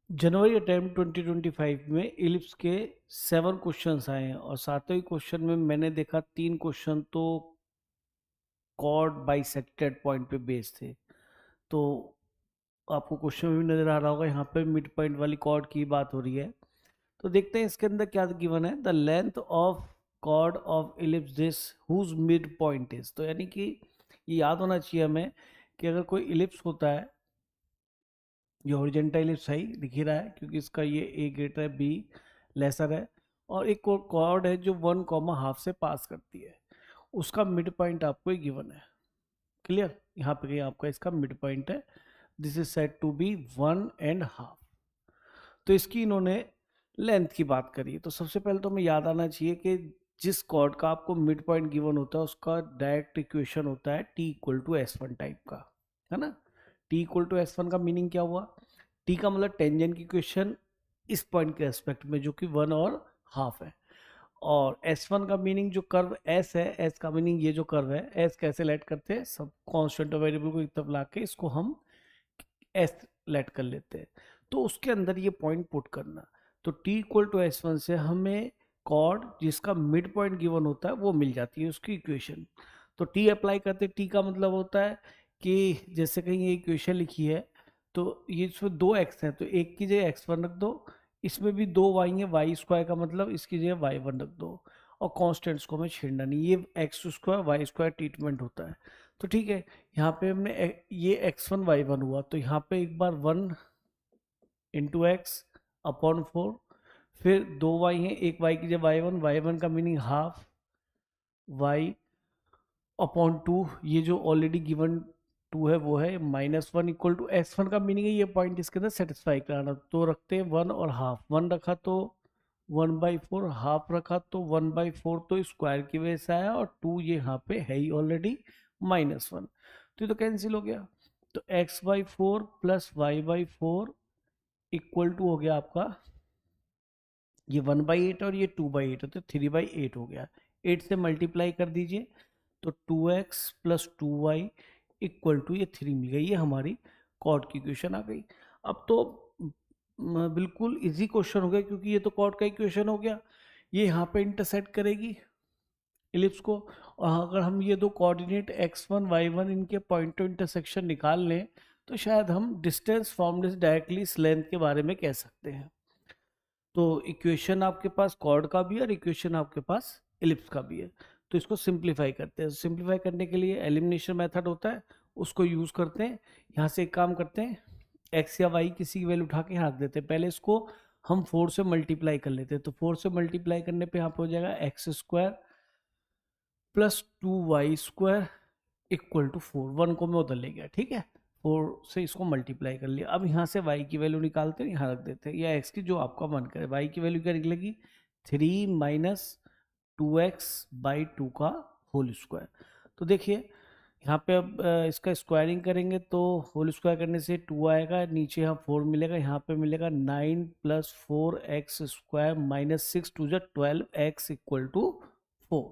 जनवरी attempt 2025 में ellipse के 7 questions आए हैं और सातों ही क्वेश्चन में मैंने देखा 3 क्वेश्चन तो कॉर्ड बाइसेक्टेड पॉइंट पे बेस्ड थे। तो आपको क्वेश्चन में भी नजर आ रहा होगा, यहाँ पे मिड पॉइंट वाली कॉर्ड की बात हो रही है। तो देखते हैं इसके अंदर क्या गिवन है। The length of chord of ellipse this whose mid point is. तो यानी कि ये याद होना चाहिए हमें कि अगर कोई इलिप्स होता है, ये हॉरिजेंटल इलिप्स है ही दिख ही रहा है क्योंकि इसका ये ए ग्रेटर है, बी लेसर है, और एक कॉर्ड है जो 1,5 से पास करती है, उसका मिड पॉइंट आपको गिवन है। क्लियर? यहाँ पे कहीं आपका इसका मिड पॉइंट है। This is said to be 1.5। तो इसकी इन्होंने लेंथ की बात करी। तो सबसे पहले तो हमें याद आना चाहिए कि जिस कॉर्ड का आपको मिड पॉइंट गिवन होता है उसका डायरेक्ट इक्वेशन होता है t equal to s one type का, है ना। T equal to s one का मीनिंग क्या हुआ? टी का मतलब टेंजेंट की इक्वेशन इस पॉइंट के रेस्पेक्ट में जो कि 1.5 है, और S1 का मीनिंग जो कर्व S है, S का मीनिंग ये जो कर्व है, S कैसे लेट करते हैं, सब कांस्टेंट और वेरिएबल को एक तरफ ला के इसको हम S लेट कर लेते हैं। तो उसके अंदर ये पॉइंट पुट करना। तो T इक्वल टू S1 से हमें कॉर्ड जिसका मिड पॉइंट गिवन होता है वो मिल जाती है उसकी इक्वेशन। तो T अप्लाई करते, T का मतलब होता है कि जैसे कहीं ये इक्वेशन लिखी है तो ये इसमें 2x है तो एक की जगह x1 रख दो, इसमें भी 2y है, वाई स्क्वायर का मतलब इसकी जगह y1 रख दो, और कॉन्स्टेंट्स को हमें छेड़ना नहीं, ये x square y square treatment होता है। तो ठीक है, यहाँ पे हमने ये x1 y1 हुआ तो यहाँ पे एक बार 1 इंटू एक्स अपॉन 4, फिर 2y है, एक y की जगह y1, y1 का मीनिंग हाफ y अपॉन 2, ये जो ऑलरेडी गिवन 2 है वो है -1 इक्वल टू x1 का मीनिंग है ये पॉइंट इसके अंदर सेटिस्फाई कराना। तो रखते हैं 1 और हाफ, 1 रखा तो 1/4, हाफ रखा तो 1/4, तो स्क्वायर की वजह से आया, और 2 ये यहाँ पे है ही ऑलरेडी -1, तो ये तो कैंसिल हो गया। तो x/4 plus y/4 equal to हो गया आपका ये 1/8 और ये 2/8 है तो 3/8 हो गया। 8 से मल्टीप्लाई कर दीजिए तो 2x plus 2y equal to ये 3 मिल गई। ये हमारी कॉर्ड की इक्वेशन आ गई। अब तो बिल्कुल इजी क्वेश्चन हो गया क्योंकि ये तो कॉर्ड का इक्वेशन हो गया, ये यहाँ पे इंटरसेक्ट करेगी इलिप्स को, और अगर हम ये दो कोऑर्डिनेट x1 y1 इनके पॉइंट टू इंटरसेक्शन निकाल लें तो शायद हम डिस्टेंस फॉर्मूले से डायरेक्टली इस लेंथ के बारे में कह सकते हैं। तो इक्वेशन आपके पास कॉर्ड का भी है और इक्वेशन आपके पास इलिप्स का भी है। तो इसको सिंप्लीफाई करते हैं। सिंप्लीफाई करने के लिए एलिमिनेशन मेथड होता है, उसको यूज करते हैं। यहाँ से एक काम करते हैं, एक्स या वाई किसी की वैल्यू उठा के यहाँ रख देते हैं। पहले इसको हम 4 से मल्टीप्लाई कर लेते हैं। तो 4 से मल्टीप्लाई करने पे यहाँ पे हो जाएगा x square plus 2y square equal to 4। 1 को मैं उधर ले गया, ठीक है, 4 से इसको मल्टीप्लाई कर लिया। अब यहाँ से y की वैल्यू निकालते हैं, यहाँ रख देते हैं, या x की जो आपका मन करे। y की वैल्यू क्या निकलेगी? 3 माइनस 2x/2 का होल स्क्वायर। तो देखिए यहाँ पे अब इसका स्क्वायरिंग करेंगे तो होल स्क्वायर करने से 2 आएगा, नीचे यहाँ 4 मिलेगा, यहाँ पे मिलेगा 9 प्लस 4x² माइनस 6 2 जो 12x इक्वल टू 4।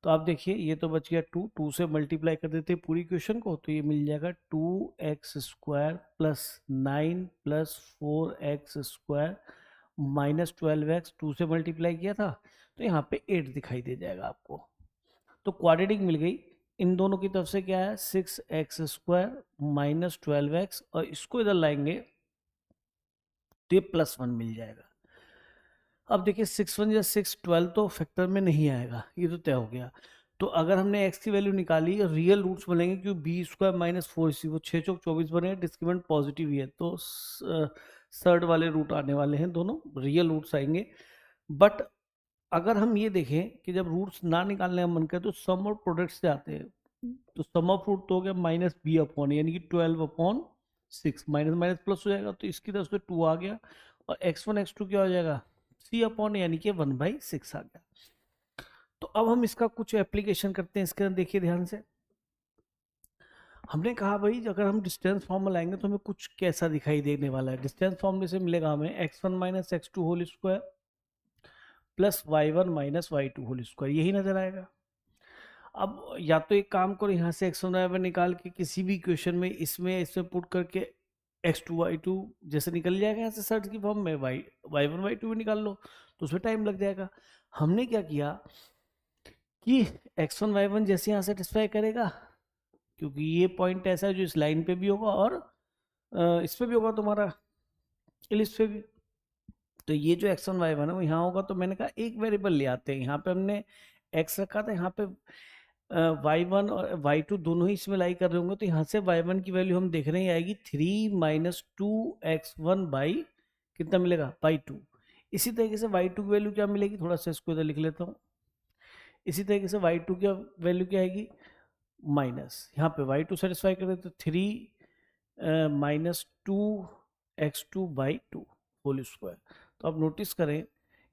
तो आप देखिए ये तो बच गया 2 से मल्टीप्लाई कर देते हैं पूरी इक्वेशन को, तो ये मिल जाएगा 2x² plus 9 plus 4x² minus 12x, 2 से मल्टीप्लाई किया था तो यहाँ पे 8 दिखाई दे जाएगा आपको। तो क्वाड्रेटिक मिल गई। इन दोनों की तरफ से क्या है 6x² माइनस 12x, और इसको इधर लाएंगे तो ये +1 मिल जाएगा। अब देखिए 6 1 या 6 12 तो फैक्टर में नहीं आएगा, ये तो तय हो गया। तो अगर हमने x की वैल्यू निकाली, रियल रूट्स बनेंगे क्योंकि बी स्क्वायर माइनस 4c, वो 6 चौक 24 बने, डिस्क्रिमिनेंट पॉजिटिव ही है तो सर्ड वाले रूट आने वाले हैं, दोनों रियल रूट्स आएंगे। बट अगर हम ये देखें कि जब रूट्स ना निकालने का मन करे तो सम और प्रोडक्ट से आते हैं, तो सम ऑफ रूट तो हो गया -b/, यानी कि 12/6, माइनस माइनस प्लस हो जाएगा तो इसकी तरफ से 2 आ गया, और x1 x2 क्या हो जाएगा c/, यानी कि 1/6 आ गया। तो अब हम इसका कुछ एप्लीकेशन करते हैं। इसके अंदर देखिए ध्यान से, हमने कहा भाई अगर हम डिस्टेंस फॉर्मूला लाएंगे तो हमें कुछ कैसा दिखाई देने वाला है। डिस्टेंस फॉर्मूले से मिलेगा हमें x1 minus x2 whole square plus y1 minus y2 whole square, यही नजर आएगा। अब या तो एक काम करो, यहाँ से x1 y1 निकाल के किसी भी इक्वेशन में इसमें पुट करके x2 y2 जैसे निकल जाएगा यहाँ से सर्च की फॉर्म में, y1 y2 भी निकाल लो, तो उसमें टाइम लग जाएगा। हमने क्या किया कि x1 y1 जैसे यहाँ सेटिस्फाई करेगा, क्योंकि ये पॉइंट ऐसा है जो इस लाइन पे भी होगा और इस पे भी होगा तुम्हारा, इस पे भी। तो ये जो x1 y1 है वो यहाँ होगा, तो मैंने कहा एक वेरिएबल ले आते हैं। यहाँ पे हमने x रखा था, यहाँ पे y1 और y2 दोनों ही इसमें लाई कर रहे होंगे, तो यहाँ से y1 की वैल्यू हम देख रहे हैं आएगी 3 माइनस 2x1 बाई कितना मिलेगा, बाई 2। इसी तरीके से y2 की वैल्यू क्या मिलेगी, थोड़ा सा इसको इधर लिख लेता हूँ। इसी तरीके से y2 की वैल्यू क्या आएगी, माइनस, यहाँ पे y2 सेटिस्फाई करें तो 3 minus 2x2 by 2 whole square. तो आप नोटिस करें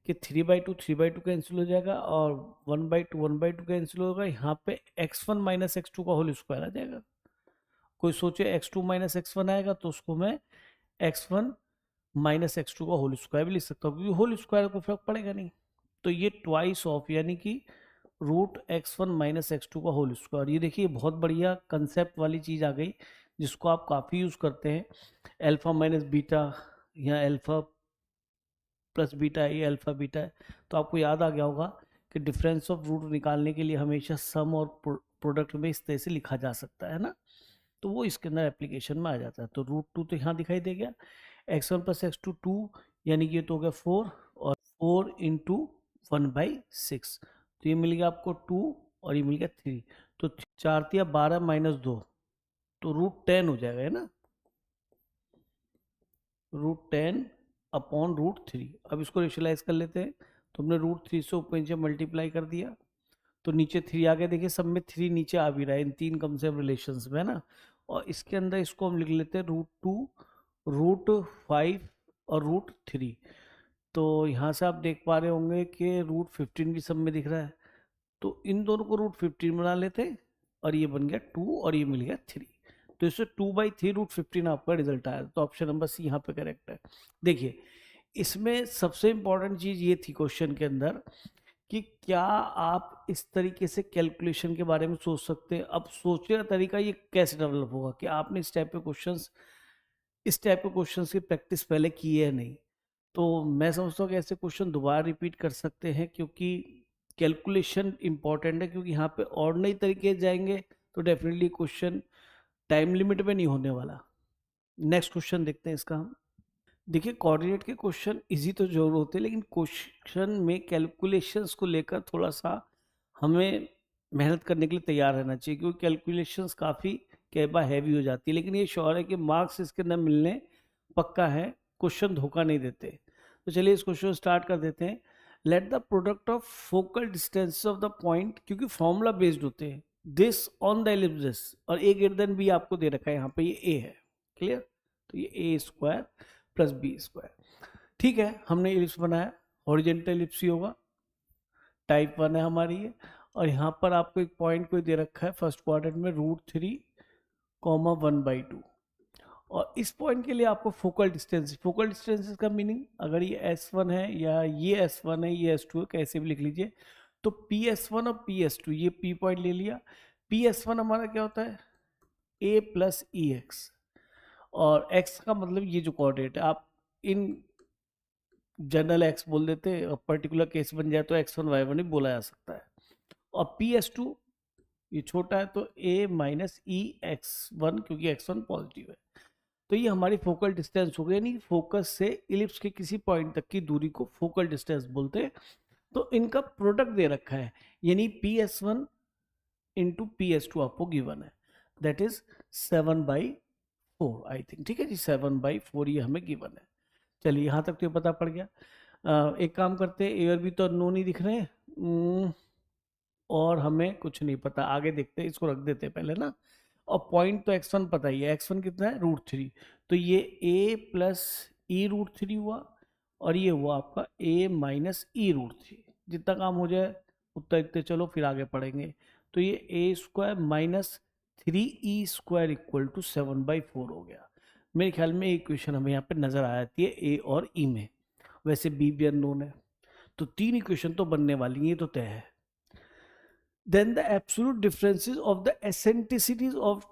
कि 3/2 कैंसिल हो जाएगा और 1/2 कैंसिल होगा। यहाँ पे x1 माइनस x2 का होल स्क्वायर आ जाएगा। कोई सोचे x2 माइनस x1 आएगा तो उसको मैं x1 माइनस x2 का होल स्क्वायर भी लिख सकता हूँ, क्योंकि होल स्क्वायर को फर्क पड़ेगा नहीं। तो ये ट्वाइस ऑफ यानी कि रूट x1 माइनस x2 का होल स्क्वायर। ये देखिए बहुत बढ़िया कंसेप्ट वाली चीज़ आ गई जिसको आप काफ़ी यूज़ करते हैं। अल्फा माइनस बीटा या अल्फा प्लस बीटा है, ये अल्फा बीटा है। तो आपको याद आ गया होगा कि डिफरेंस ऑफ रूट निकालने के लिए हमेशा सम और प्रोडक्ट में इस तरह से लिखा जा सकता है ना, तो वो इसके अंदर एप्लीकेशन में आ जाता है। तो रूट 2 तो यहाँ दिखाई दे गया, x1 प्लस x2 2, यानी कि ये तो हो गया 4, और 4 इंटू 1/6, तो ये मिल गया आपको 2 और ये मिल गया 3। तो 4×3 = 12 माइनस 2, तो √10 हो जाएगा, है ना, √10 अपॉन √3। अब इसको रेशलाइज कर लेते हैं, तो हमने √3 से ऊपर नीचे मल्टीप्लाई कर दिया, तो नीचे 3 आ गया। देखिए सब में 3 नीचे आ भी रहा है इन 3 कम से कम रिलेशन में, है ना। और इसके अंदर इसको हम लिख लेते हैं √2, √5 और √3। तो यहाँ से आप देख पा रहे होंगे कि √15 भी सब में दिख रहा है, तो इन दोनों को √15 बना लेते हैं और ये बन गया 2 और ये मिल गया 3। तो इससे 2/3 √15 आपका रिजल्ट आया। तो ऑप्शन नंबर सी यहाँ पे करेक्ट है। देखिए इसमें सबसे इंपॉर्टेंट चीज ये थी क्वेश्चन के अंदर कि क्या आप इस तरीके से कैलकुलेशन के बारे में सोच सकते हैं। अब सोचने का तरीका ये कैसे डेवलप होगा कि आपने इस टाइप के क्वेश्चंस की प्रैक्टिस पहले की है नहीं, तो मैं समझता हूँ कि ऐसे क्वेश्चन दोबारा रिपीट कर सकते हैं, क्योंकि कैलकुलेशन इंपॉर्टेंट है। क्योंकि यहाँ पे और नई तरीके जाएंगे तो डेफिनेटली क्वेश्चन टाइम लिमिट में नहीं होने वाला। नेक्स्ट क्वेश्चन देखते हैं इसका हम। देखिए कोऑर्डिनेट के क्वेश्चन इजी तो जरूर होते हैं, लेकिन क्वेश्चन में कैलकुलेशंस को लेकर थोड़ा सा हमें मेहनत करने के लिए तैयार रहना चाहिए, क्योंकि कैलकुलेशंस काफ़ी कई बार हैवी हो जाती है। लेकिन ये श्योर है कि मार्क्स इसके अंदर मिलने पक्का है, क्वेश्चन धोखा नहीं देते। तो चलिए इस क्वेश्चन स्टार्ट कर देते हैं। Let the product of focal distance of the point, क्योंकि फॉर्मूला बेस्ड होते हैं, दिस ऑन द एलिप्स, और ए ग्रेटर देन बी आपको दे रखा है, यहाँ पे ये ए है, क्लियर। तो ये ए स्क्वायर प्लस बी स्क्वायर, ठीक है। हमने एलिप्स बनाया, हॉरिजेंटल एलिप्स ही होगा, टाइप 1 है हमारी ये। और यहाँ पर आपको एक पॉइंट कोई दे रखा है फर्स्ट क्वाड्रेंट में √3, 1/2, और इस पॉइंट के लिए आपको फोकल डिस्टेंस का मीनिंग, अगर ये S1 है या ये S1 है ये S2 है, कैसे भी लिख लीजिए। तो PS1 और PS2, ये P पॉइंट ले लिया। PS1 हमारा क्या होता है, A प्लस EX, और x का मतलब ये जो कोऑर्डिनेट है, आप इन जनरल x बोल देते हैं, और पर्टिकुलर केस बन जाए तो x1 y1 भी बोला जा सकता है। और PS2 ये छोटा है, तो a माइनस EX1, क्योंकि x1 पॉजिटिव है। तो ये हमारी फोकल डिस्टेंस हो गई, यानी फोकस से इलिप्स के किसी पॉइंट तक की दूरी को फोकल डिस्टेंस बोलते हैं। तो इनका प्रोडक्ट दे रखा है, यानी PS1 इंटू PS2 आपको गिवन है, दैट इज 7/4 आई थिंक, ठीक है जी, 7/4 ये हमें गिवन है। चलिए यहाँ तक तो ये पता पड़ गया। एक काम करते हैं, ए और बी तो अननोन ही दिख रहे हैं, और हमें कुछ नहीं पता, आगे देखते हैं, इसको रख देते हैं पहले ना। और पॉइंट तो x1 पता ही है, x1 कितना है, √3, तो ये a प्लस ई √3 हुआ, और ये हुआ आपका a माइनस ई √3। जितना काम हो जाए उतना इतने, चलो फिर आगे पढ़ेंगे। तो ये a square minus 3e square equal to 7/4 हो गया। मेरे ख्याल में इक्वेशन हमें यहाँ पे नजर आ जाती है ए और ई में, वैसे बी भी अननोन है, तो 3 इक्वेशन तो बनने वाली है, ये तो तय है। Then the absolute differences of the eccentricities of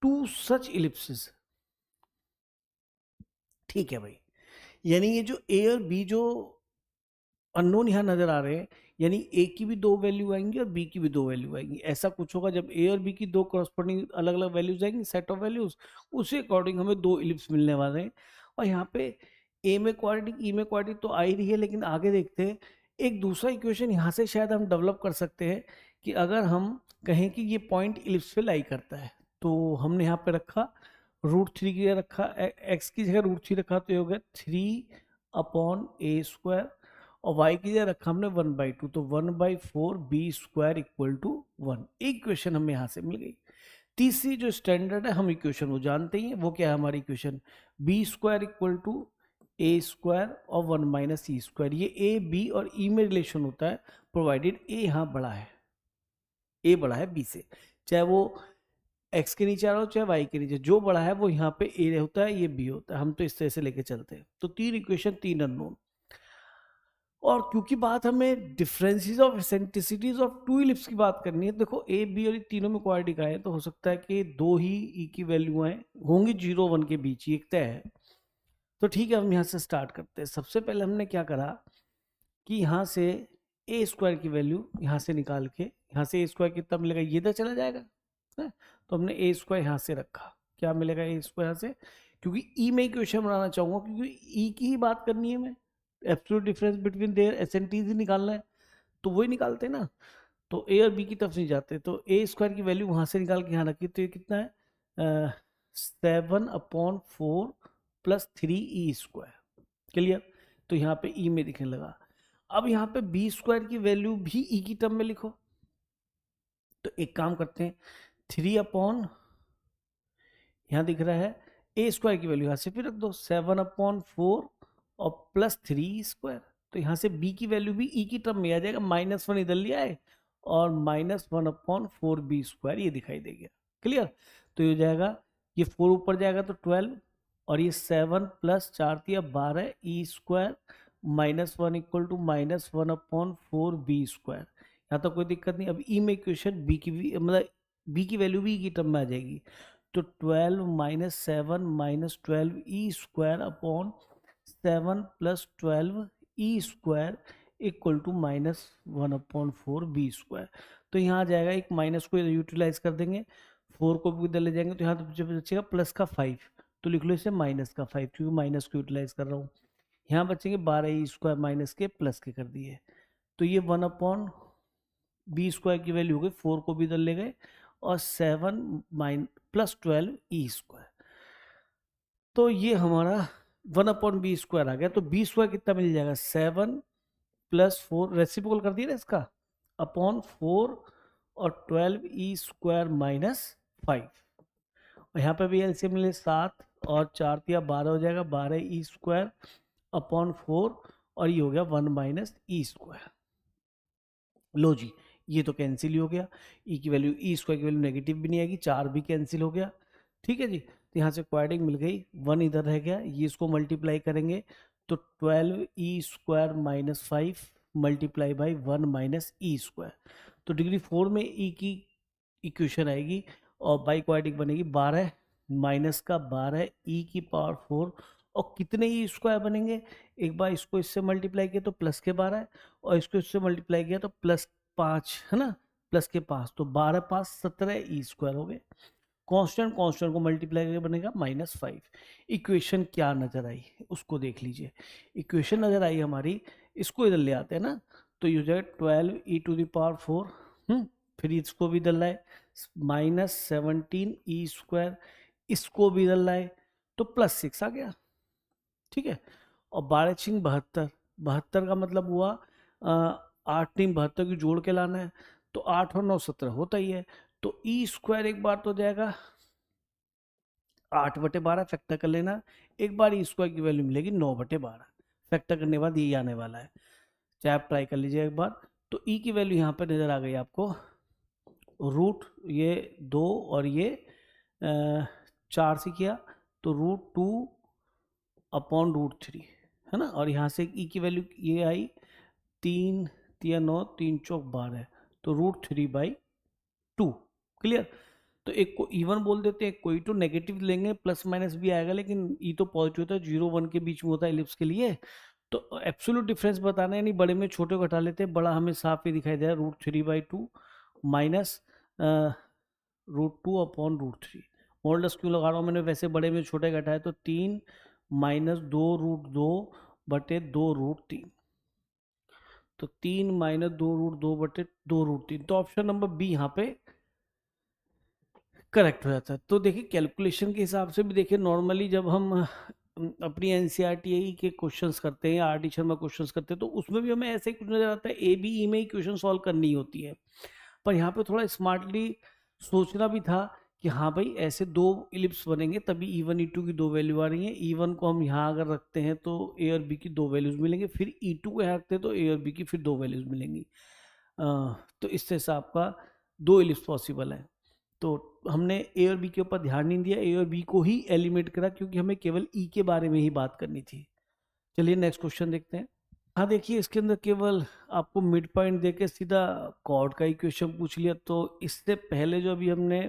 two such ellipses, ठीक है भाई, यानी ये जो ए और बी जो अननोन यहाँ नजर आ रहे हैं, यानी ए की भी दो वैल्यू आएंगी और बी की भी दो वैल्यू आएंगी। ऐसा कुछ होगा जब ए और बी की दो करस्पॉन्डिंग अलग अलग वैल्यूज आएंगी, सेट ऑफ वैल्यूज, उसी अकॉर्डिंग हमें दो इलिप्स मिलने वाले हैं। और यहाँ पे ए में क्वाड्रेटिक, ई में क्वाड्रेटिक तो आ ही रही है, लेकिन आगे देखते हैं एक दूसरा इक्वेशन यहाँ से शायद हम डेवलप कर सकते हैं कि अगर हम कहें कि ये पॉइंट इलिप्स पे लाई करता है, तो हमने यहाँ पे रखा √3 की जगह रखा, एक्स की जगह √3 रखा, तो ये हो गया 3/a² और y की जगह रखा हमने 1/2, तो 1/4b² इक्वल टू 1। एक इक्वेशन हमें यहाँ से मिल गई। तीसरी जो स्टैंडर्ड है, हम इक्वेशन वो जानते ही हैं, वो क्या है हमारी equation, b² equal to a² और 1 - e²। ये a b और e में रिलेशन होता है प्रोवाइडेड a यहाँ बड़ा है, a बड़ा है b से, चाहे वो x के नीचे आ रहा हो चाहे y के नीचे, जो बड़ा है वो यहाँ पे a होता है, ये b होता है। हम तो इस तरह से लेके चलते हैं। तो तीन इक्वेशन, तीन अननोन। और क्योंकि बात हमें differences of eccentricities of two ellipse की बात करनी है, देखो ए बी और तीनों में क्वाड्रेटिक आए, तो हो सकता है कि दो ही ई की वैल्यू आए होंगी 0 1 के बीच ही, एक तय है। तो ठीक है, हम यहाँ से स्टार्ट करते हैं। सबसे पहले हमने क्या करा कि यहाँ से a² की वैल्यू यहाँ से निकाल के, यहाँ से a² कितना मिलेगा, ये तो चला जाएगा है? तो हमने a² यहाँ से रखा, क्या मिलेगा a² यहाँ से, क्योंकि ई में इक्वेशन बनाना चाहूंगा, क्योंकि ई की ही बात करनी है, मैं एब्सोल्यूट डिफरेंस बिटवीन देयर एसेंटीज ही निकालना है, तो वही निकालते हैं ना। तो ए और बी की तरफ नहीं जाते, तो a² की वैल्यू वहां से निकाल के यहाँ रखी, तो ये कितना है 7/4 + 3e²। क्लियर। तो यहाँ पे ई में दिखने लगा। अब यहाँ पे b² की वैल्यू भी ई की टर्म में लिखो। तो एक काम करते हैं, 3 यहाँ दिख रहा है, a² की वैल्यू यहाँ से फिर रख दो 7/4 और +3e²। तो यहाँ से b की वैल्यू भी e की टर्म में आ जाएगा, -1 इधर लिया है और -1/4b² ये दिखाई देगा। क्लियर। तो ये हो जाएगा, ये 4 ऊपर जाएगा तो 12, और ये 7 + 4 × 12 e² -1 इक्वल टू -1/4b²। यहाँ तक कोई दिक्कत नहीं। अब ई में इक्वेशन बी की भी, मतलब बी की वैल्यू भी ई की टर्म में आ जाएगी, तो 12 - 7 - 12e² upon 7 + 12e² equal to -1/4b²। तो यहाँ आ जाएगा, एक माइनस को यूटिलाइज कर देंगे, 4 को भी इधर ले जाएंगे, तो यहाँ तो बचेगा +5, तो लिख लो इसे -5, क्योंकि माइनस को यूटिलाइज कर रहा हूँ। यहाँ बचेंगे 12e² माइनस के प्लस के कर दिए, तो ये 1/b² की वैल्यू हो गई, 4 को भी इधर ले गए और 7 + 12e²। तो ये हमारा 1/b² आ गया। तो b² कितना मिल जाएगा, 7 + 4 रेसिप्रोकल कर दिया ना इसका, अपॉन 4 और 12e² - 5। और यहाँ पे भी एलसीएम मिले 7 और 4 × 12 हो जाएगा, 12e² अपॉन 4 और ये हो गया 1 - e²। लो जी, ये तो कैंसिल ही हो गया, ई की वैल्यू, e² की वैल्यू नेगेटिव भी नहीं आएगी, 4 भी कैंसिल हो गया। ठीक है जी। तो यहाँ से क्वाड्रेटिक मिल गई, 1 इधर रह गया, ये इसको मल्टीप्लाई करेंगे तो 12e² - 5 मल्टीप्लाई बाई 1 - e²। तो डिग्री 4 में ई की इक्वेशन आएगी और बाई क्वाड्रेटिक बनेगी 12 माइनस का 12 e⁴ और कितने e² बनेंगे, एक बार इसको इससे मल्टीप्लाई किया तो प्लस के 12 और इसको इससे मल्टीप्लाई किया तो +5 है ना, प्लस के 5, तो 12 × 5 17 e² हो गए। कांस्टेंट कांस्टेंट को मल्टीप्लाई करके बनेगा -5। इक्वेशन क्या नजर आई उसको देख लीजिए। इक्वेशन नजर आई हमारी, इसको इधर ले आते हैं ना, तो ये हो जाएगा 12e⁴ फिर इसको भी इधर लाए -17e², इसको भी इधर लाए तो +6 आ गया। ठीक है। और 12 × 72, 72 का मतलब हुआ 8 × 72 की जोड़ के लाना है, तो 8 और 9 17 होता ही है। तो e² एक बार तो जाएगा 8/12, फैक्टर कर लेना, एक बार e² की वैल्यू मिलेगी 9/12, फैक्टर करने के बाद ये आने वाला है, चाहे आप ट्राई कर लीजिए एक बार। तो e की वैल्यू यहाँ पर नजर आ गई आपको, रूट ये 2 और ये 4 से किया तो √2 अपॉन √3 है ना, और यहाँ से ई की वैल्यू ये आई 3 × 9 3 × 4 12, तो √3/2। क्लियर। तो तो एक को इवन बोल देते हैं, कोई तो नेगेटिव लेंगे, प्लस माइनस भी आएगा, लेकिन ई तो पॉजिटिव होता है, 0 1 के बीच में होता है इलिप्स के लिए। तो एब्सोल्यूट डिफरेंस बताना है, नहीं बड़े में छोटे को हटा लेते हैं, बड़ा हमें साफ ही दिखाई दे रहा है, √3/2 माइनस √2/√3। मॉडुलस क्यों लगा रहा हूँ मैंने, वैसे बड़े में छोटे घटाए तो 3 माइनस 2√2/2√3, तो 3 माइनस 2√2/2√3। तो ऑप्शन नंबर बी यहाँ पे करेक्ट हो जाता है। तो देखिए कैलकुलेशन के हिसाब से भी देखिए, नॉर्मली जब हम अपनी एनसीईआरटी के क्वेश्चंस करते हैं या आर डी शर्मा क्वेश्चंस करते हैं, तो उसमें भी हमें ऐसे ही कुछ नजर आता है, ए बी ई में ही क्वेश्चन सॉल्व करनी होती है। पर यहाँ पे थोड़ा स्मार्टली सोचना भी था कि हाँ भाई ऐसे दो इलिप्स बनेंगे, तभी E1 E2 की दो वैल्यू आ रही है। E1 को हम यहाँ अगर रखते हैं तो ए और बी की दो वैल्यूज मिलेंगे, फिर E2 को यहाँ रखते हैं तो ए और बी की फिर दो वैल्यूज मिलेंगी। तो इस तरह से आपका दो इलिप्स पॉसिबल है। तो हमने ए और बी के ऊपर ध्यान नहीं दिया, ए और बी को ही एलिमिनेट करा, क्योंकि हमें केवल ई के बारे में ही बात करनी थी। चलिए नेक्स्ट क्वेश्चन देखते हैं। हाँ देखिए, इसके अंदर केवल आपको मिड पॉइंट देके सीधा कॉर्ड का इक्वेशन पूछ लिया। तो इससे पहले जो अभी हमने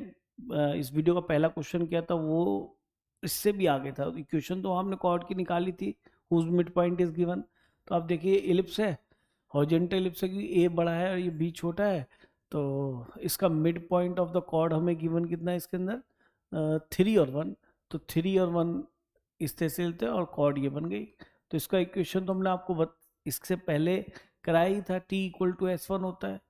इस वीडियो का पहला क्वेश्चन किया था, वो इससे भी आगे था। इक्वेशन तो हमने कॉर्ड की निकाली थी, whose mid point is given. तो आप देखिए इलिप्स है, हॉरिजॉन्टल इलिप्स है, क्योंकि ए बड़ा है और ये बी छोटा है, तो इसका mid point of the chord हमें गिवन कितना है इसके अंदर, 3 और 1। तो 3 और 1 इस तरह से लेते हैं और कॉर्ड ये बन गई। तो इसका इक्वेशन तो हमने आपको इससे पहले कराया ही था, T=S1 होता है।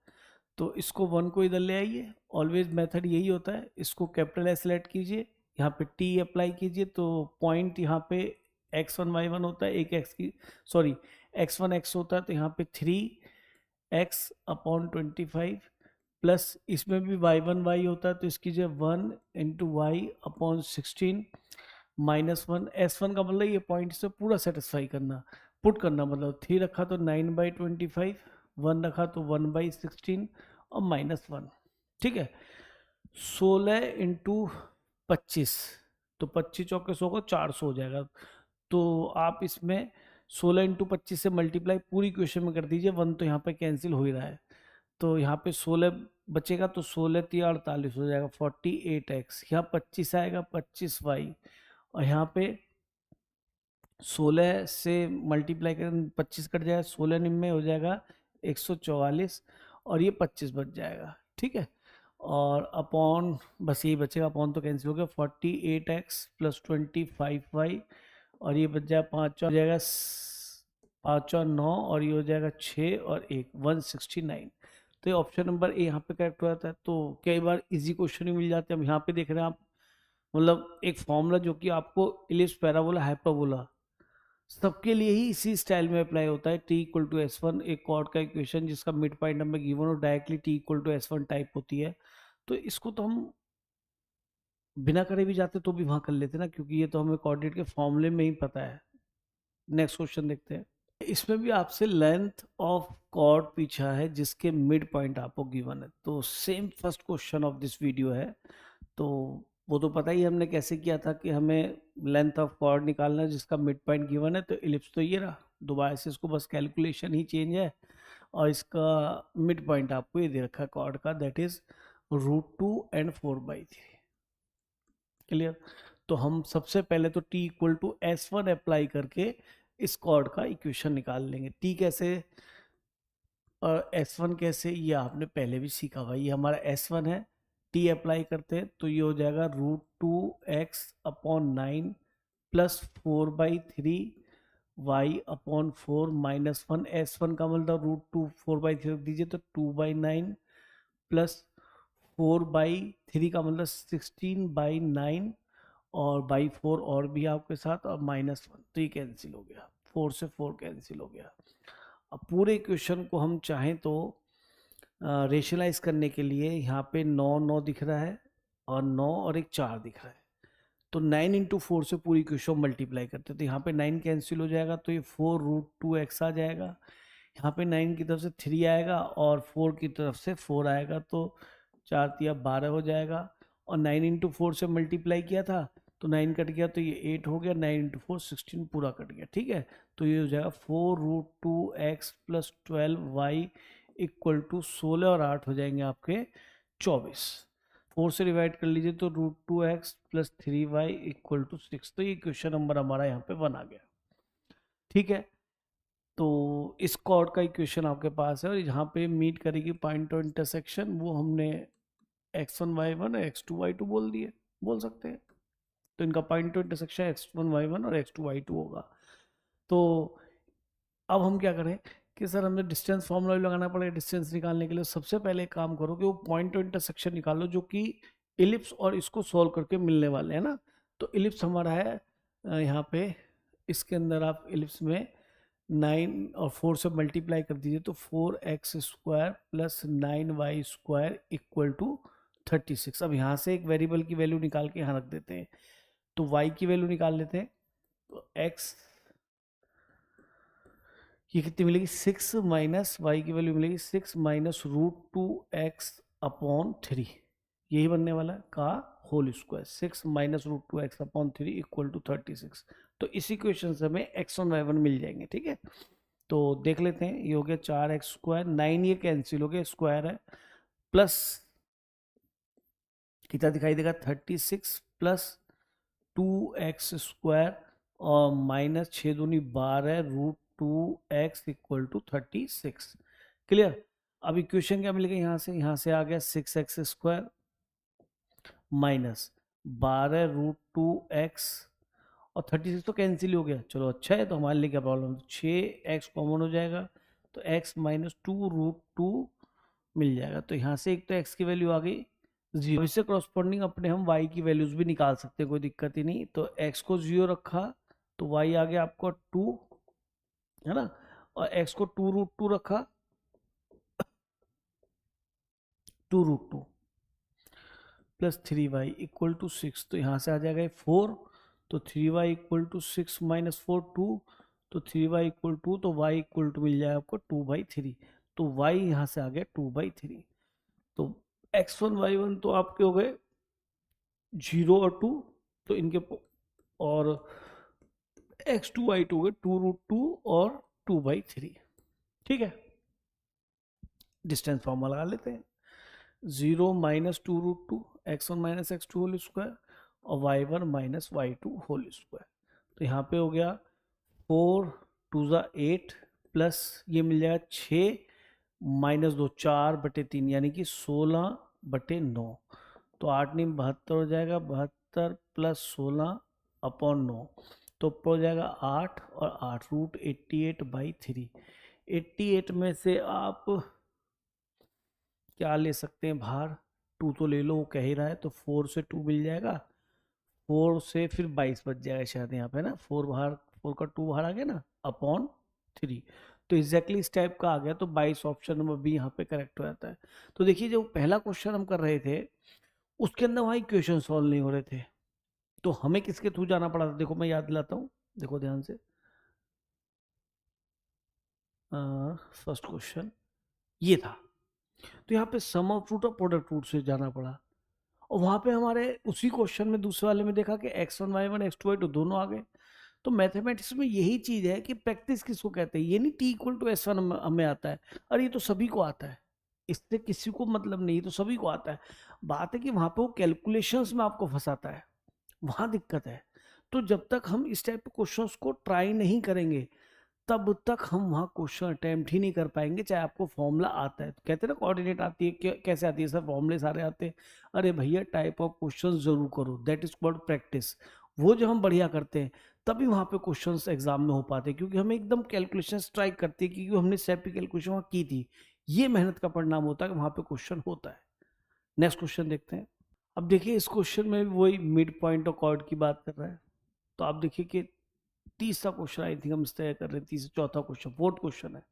तो इसको 1 को इधर ले आइए, ऑलवेज मेथड यही होता है। इसको कैपिटल S सेलेक्ट कीजिए, यहाँ पे T अप्लाई कीजिए, तो पॉइंट यहाँ पे x1 y1 होता है, एक x की सॉरी x1 x होता है, तो यहाँ पे 3x/25 प्लस इसमें भी y1 y होता है, तो इसकी जो 1 × y/16 -1। S1 का मतलब ये पॉइंट से पूरा सेटिस्फाई करना, पुट करना, मतलब 3 रखा तो 9/25, 1 रखा तो 1/16 और -1। ठीक है, 16 × 25, तो 25 चौके 100 को 400 हो जाएगा। तो आप इसमें 16 × 25 से मल्टीप्लाई पूरी क्वेश्चन में कर दीजिए, 1 तो यहाँ पे कैंसिल हो ही रहा है, तो यहाँ पे 16 बचेगा, तो 16 × 48 हो जाएगा 48x। यहाँ 25 आएगा, 25y, और यहाँ पे 16 से मल्टीप्लाई करें 25 कट जाएगा, 16 निम्न हो जाएगा 144, और ये 25 बच जाएगा। ठीक है, और अपॉन बस यही बचेगा, अपॉन तो कैंसिल हो गया, 48x + 25y, और ये बच जाएगा 5 हो जाएगा 5 और 9, और ये हो जाएगा 6 और 1 169। तो ये ऑप्शन नंबर ए यहाँ पे करेक्ट हो जाता है। तो कई बार इजी क्वेश्चन ही मिल जाते हैं। हम यहाँ पे देख रहे हैं आप, मतलब एक फॉर्मूला जो कि आपको इलिप्स, पैराबोला, हाइपरबोला सबके लिए ही इसी स्टाइल में अप्लाई होता है। T=S1 एक कॉर्ड का इक्वेशन जिसका मिड पॉइंट नंबर गिवन हो, डायरेक्टली T=S1 टाइप होती है। तो इसको तो हम बिना करे भी जाते तो भी वहां कर लेते ना, क्योंकि ये तो हमें कोऑर्डिनेट के फॉर्मूले में ही पता है। नेक्स्ट क्वेश्चन देखते हैं। इसमें भी आपसे लेंथ ऑफ कॉर्ड पूछा है जिसके मिड पॉइंट आपको गिवन है। तो same first question of this video है। तो वो तो पता ही हमने कैसे किया था कि हमें लेंथ ऑफ कॉर्ड निकालना है जिसका मिड पॉइंट गिवन है। तो इलिप्स तो ये रहा, दोबारा से इसको बस कैलकुलेशन ही चेंज है, और इसका मिड पॉइंट आपको ये दे रखा है कॉर्ड का, दैट इज √2 and 4/3। क्लियर। तो हम सबसे पहले तो T=S1 अप्लाई करके इस कॉर्ड का इक्वेशन निकाल लेंगे। T कैसे और S1 कैसे, ये आपने पहले भी सीखा भाई। ये हमारा S1 है, T अप्लाई करते हैं तो ये हो जाएगा √2x/9 + 4/3y/4 -1। S1 का मतलब √2 4/3 रख दीजिए, तो 2/9 प्लस 4/3 का मतलब 16/9, और बाई 4 और भी आपके साथ, और -1। तो ये कैंसिल हो गया, 4 से 4 कैंसिल हो गया। अब पूरे इक्वेशन को हम चाहें तो रेशनलाइज करने के लिए यहाँ पे 9 9 दिख रहा है, और 9 और एक 4 दिख रहा है, तो 9 × 4 से पूरी इक्वेशन मल्टीप्लाई करते हैं। तो यहाँ पे 9 कैंसिल हो जाएगा, तो ये 4√2x आ जाएगा। यहाँ पे 9 की तरफ से 3 आएगा, और 4 की तरफ से 4 आएगा, तो 4 × 12 हो जाएगा। और 9 × 4 से मल्टीप्लाई किया था, तो 9 कट गया, तो ये 8 हो गया। 9 × 4 16 पूरा कट गया। ठीक है, तो ये हो जाएगा 4√2x + 12y = 16, और 8 हो जाएंगे आपके 24। 4 से डिवाइड कर लीजिए तो √2x plus 3y equal to 6। तो ये क्वेश्चन नंबर हमारा यहाँ पे 1 आ गया। ठीक है, तो इस कॉर्ड का इक्वेशन आपके पास है और यहाँ पे मीट करेगी पॉइंट ऑफ इंटरसेक्शन, वो हमने x1 y1 और x2 y2 बोल सकते हैं। तो इनका point of intersection x1 y1 और x2 y2 होगा। तो अब हम क्या करें कि सर हमें डिस्टेंस फॉर्मूला भी लगाना पड़ेगा डिस्टेंस निकालने के लिए। सबसे पहले एक काम करो कि वो पॉइंट ऑफ इंटरसेक्शन निकालो जो कि इलिप्स और इसको सॉल्व करके मिलने वाले हैं ना। तो इलिप्स हमारा है यहाँ पे, इसके अंदर आप इलिप्स में 9 और 4 से मल्टीप्लाई कर दीजिए तो 4x² plus 9y² equal to 36। अब यहाँ से एक वेरिएबल की वैल्यू निकाल के यहाँ रख देते हैं, तो y की वैल्यू निकाल लेते हैं। तो x ये कितनी मिलेगी, 6 माइनस वाई की वैल्यू मिलेगी 6 माइनस √2x अपॉन 3, यही बनने वाला है का whole square. 6 minus √2x upon 3 equal to 36। तो इसी क्वेश्चन से हमें x1 y1 मिल जाएंगे। ठीक है, तो देख लेते हैं। ये हो गया 4x², 9 ये कैंसिल हो गया, स्क्वायर है, प्लस कितना दिखाई देगा 36 प्लस 2x² और माइनस 6 दूनी 12 √2x इक्वल टू 36। क्लियर। अब इक्वेशन क्या मिलेगा यहाँ से आ गया 6x² माइनस 12 √2x और 36 तो कैंसिल हो गया। चलो अच्छा है, तो हमारे लिए क्या प्रॉब्लम, 6x कॉमन हो जाएगा तो x माइनस 2 √2 मिल जाएगा। तो यहाँ से एक तो x की वैल्यू आ गई 0, इससे करस्पॉन्डिंग अपने हम y की वैल्यूज भी निकाल सकते हैं, कोई दिक्कत ही नहीं। तो x को 0 रखा तो y आ गया आपको 2, है ना, और x को 2 √2 रखा 2 √2 प्लस 3y इक्वल टू 6। तो यहाँ से आ जाएगा 4, तो 3y इक्वल टू 6 माइनस 4 2, तो 3y इक्वल टू, तो y इक्वल टू मिल जाएगा आपको 2/3। तो y यहाँ से आ गया 2/3। तो x1 y1 तो आपके हो गए 0 और 2, तो इनके और x2 y2 हो गए 2 √2 और 2/3। ठीक है, डिस्टेंस फॉर्मूला लगा लेते हैं। 0 minus 2 √2 x1 minus x2 whole square और y1 minus y2 whole square. तो यहाँ पे हो गया 4 2 8 प्लस ये मिल जाएगा 6 माइनस 2 4/3 यानी कि 16/9। तो 8 नहीं 72 हो जाएगा, 72 प्लस 16 अपॉन 9, तो ऊपर हो जाएगा 8 और 8 √88/3। 88 में से आप क्या ले सकते हैं बाहर, 2 तो ले लो, वो कह ही रहा है, तो 4 से 2 मिल जाएगा, 4 से फिर 22 बच जाएगा शायद यहाँ पे ना, 4 बाहर, 4 का 2 बाहर आ गया ना, अपॉन 3। तो एग्जैक्टली इस टाइप का आ गया, तो 22 ऑप्शन नंबर बी यहाँ पे करेक्ट हो जाता है। तो देखिए जो पहला क्वेश्चन हम कर रहे थे उसके अंदर वहाँ इक्वेशन सॉल्व नहीं हो रहे थे, तो हमें किसके थ्रू जाना पड़ा था, देखो मैं याद दिलाता हूँ, देखो ध्यान से। फर्स्ट क्वेश्चन ये था, तो यहाँ पे सम ऑफ रूट और प्रोडक्ट रूट से जाना पड़ा, और वहां पे हमारे उसी क्वेश्चन में दूसरे वाले में देखा कि x1 y1 x2 y2 दोनों आ गए। तो मैथमेटिक्स में यही चीज है कि प्रैक्टिस किसको कहते हैं, ये नहीं t इक्वल टू s1 हमें आता है, अरे ये तो सभी को आता है, इससे किसी को मतलब नहीं, तो सभी को आता है। बात है कि वहां पे वो कैलकुलेशंस में आपको फंसाता है, वहां दिक्कत है। तो जब तक हम इस टाइप के क्वेश्चंस को ट्राई नहीं करेंगे तब तक हम वहाँ क्वेश्चन अटेम्प्ट ही नहीं कर पाएंगे, चाहे आपको फॉर्मूला आता है। तो कहते हैं ना कोऑर्डिनेट आती है, कैसे आती है सर, फॉर्मूले सारे आते हैं। अरे भैया टाइप ऑफ क्वेश्चन जरूर करो, दैट इज कॉल्ड प्रैक्टिस। वो जो हम बढ़िया करते हैं तभी वहाँ पे क्वेश्चंस एग्जाम में हो पाते हैं, क्योंकि हमें एकदम कैलकुलेशन स्ट्राइक करती है, क्योंकि हमने स्टेप की कैलकुलेशन वहाँ की थी। ये मेहनत का परिणाम होता है कि वहाँ पे क्वेश्चन होता है। नेक्स्ट क्वेश्चन देखते हैं। अब देखिए इस क्वेश्चन में वही मिड पॉइंट और कॉर्ड की बात कर रहा है। तो आप देखिए कि तीसरा क्वेश्चन आई थिंक हम इस तरह कर रहे हैं, तीसरा चौथा क्वेश्चन फोर्थ क्वेश्चन है,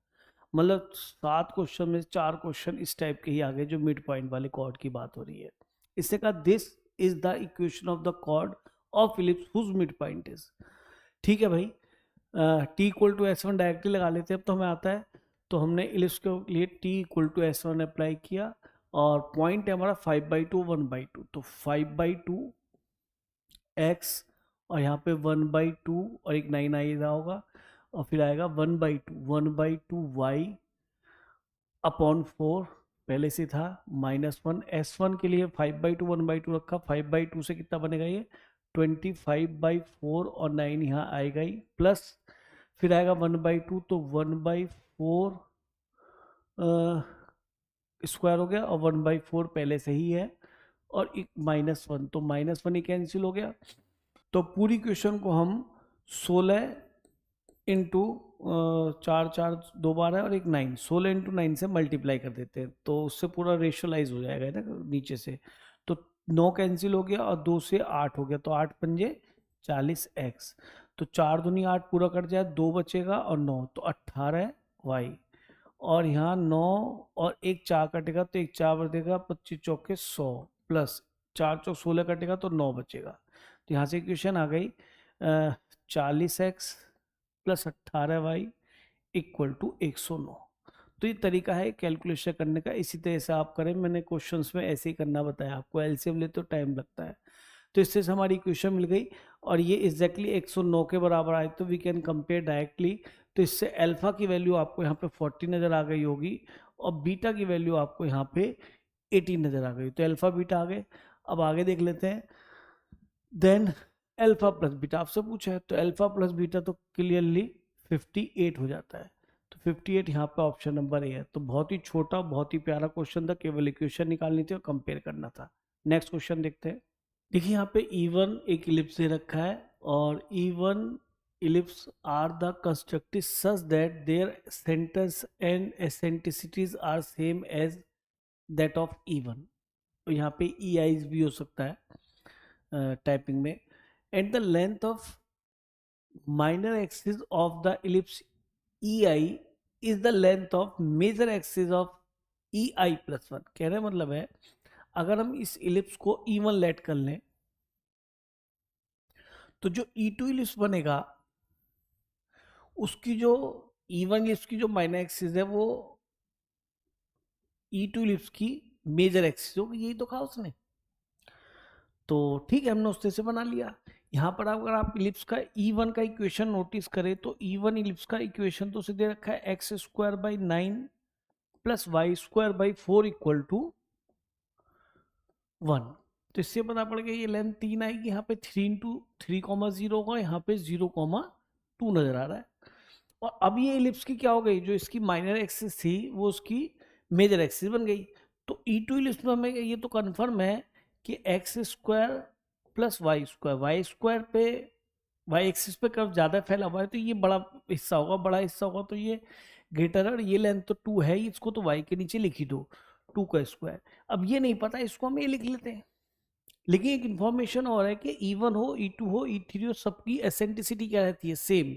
मतलब 7 क्वेश्चन में 4 क्वेश्चन इस टाइप के ही आ गए जो मिड पॉइंट वाले कॉर्ड की बात हो रही है। इससे कहा this is the equation of the chord of ellipse whose mid point is. ठीक है भाई, t equal to s1 directly लगा लेते हैं, अब तो हमें आता है। तो हमने इलिप्स के लिए t equal to s1 apply किया, और पॉइंट है हमारा 5/2 1/2, तो 5/2 x और यहाँ पे 1/2 और एक 9 आएगा होगा, और फिर आएगा 1/2 y अपॉन 4 पहले से था -1, S1 के लिए 5/2 1/2 रखा, 5/2 से कितना बनेगा ये 25/4 और 9 यहाँ आएगा ही, प्लस फिर आएगा 1/2 तो 1/4 स्क्वायर हो गया और 1/4 पहले से ही है और एक -1 तो -1 ही कैंसिल हो गया। तो पूरी क्वेश्चन को हम 16 इंटू 4 2 बार है और एक 9, 16 इंटू 9 से मल्टीप्लाई कर देते हैं तो उससे पूरा रेशलाइज हो जाएगा ना नीचे से। तो 9 कैंसिल हो गया और 2 से 8 हो गया तो 8 पंजे 40x, तो 4 दूनी 8 पूरा कट जाए, 2 बचेगा और 9 तो 18y, और यहाँ 9 और एक 4 कटेगा तो एक 4 बचेगा, 25 चौके 100 प्लस 4 चौक 16 कटेगा तो 9 बचेगा। तो यहाँ से इक्वेशन आ गई 40x plus 18y equal to 109। तो ये तरीका है कैलकुलेशन करने का, इसी तरह से आप करें। मैंने क्वेश्चंस में ऐसे ही करना बताया आपको, एलसीएम ले तो टाइम लगता है। तो इससे हमारी इक्वेशन मिल गई और ये एग्जैक्टली 109 के बराबर आए तो वी कैन कंपेयर डायरेक्टली। तो इससे अल्फा की वैल्यू आपको यहाँ पे 40 नजर आ गई होगी और बीटा की वैल्यू आपको यहाँ पे 80 नजर आ गई। तो अल्फा बीटा आ गए। अब आगे देख लेते हैं। देन अल्फा प्लस बीटा आपसे पूछा है तो अल्फा प्लस बीटा तो क्लियरली 58 हो जाता है। तो 58 यहाँ पे ऑप्शन नंबर ए है। तो बहुत ही छोटा बहुत ही प्यारा क्वेश्चन था, केवल इक्वेशन निकालनी थी और कंपेयर करना था। नेक्स्ट क्वेश्चन देखते हैं। देखिए यहाँ पे E1 एक इलिप्स दे रखा है और E1 ellipse are the constructed such that their centers and eccentricities are same as that of E1। तो यहाँ पे EIs भी हो सकता है टाइपिंग में। And the length of minor axis of the ellipse EI is the length of major axis of EI plus 1। कहने मतलब है अगर हम इस इलिप्स को E1 लेट कर लें तो जो E2 इलिप्स बनेगा उसकी जो E1 इलिप्स की जो माइनर एक्सिस है वो E2 इलिप्स की मेजर एक्सिस होगी, यही तो कहा उसने। तो ठीक है, हमने उस तरह से बना लिया। यहाँ पर अगर आप इलिप्स का E1 का इक्वेशन नोटिस करें तो E1 इलिप्स का इक्वेशन तो दे रखा है x² 9 plus y² 4 equal to 1। तो इससे पता पड़ गया ये लेंथ 3 आएगी। यहाँ पे 3 इंटू 3,0 होगा, यहाँ पे 0,2 नजर आ रहा है। और अब ये इलिप्स की क्या हो गई, जो इसकी माइनर एक्सिस थी वो उसकी मेजर एक्सिस बन गई। तो E2 इलिप्स में हमें ये तो कन्फर्म है कि x² प्लस y² पे y एक्सिस पे कर्व ज्यादा फैला हुआ है तो ये बड़ा हिस्सा होगा, बड़ा हिस्सा होगा तो ये ग्रेटर है। और ये लेंथ तो 2 है ही, इसको तो y के नीचे लिख ही दो 2 का स्क्वायर। अब ये नहीं पता, इसको हम ये लिख लेते हैं। लेकिन एक इंफॉर्मेशन और है कि E1 हो E2 हो E3 हो, सबकी एसेंट्रिसिटी क्या रहती है, सेम।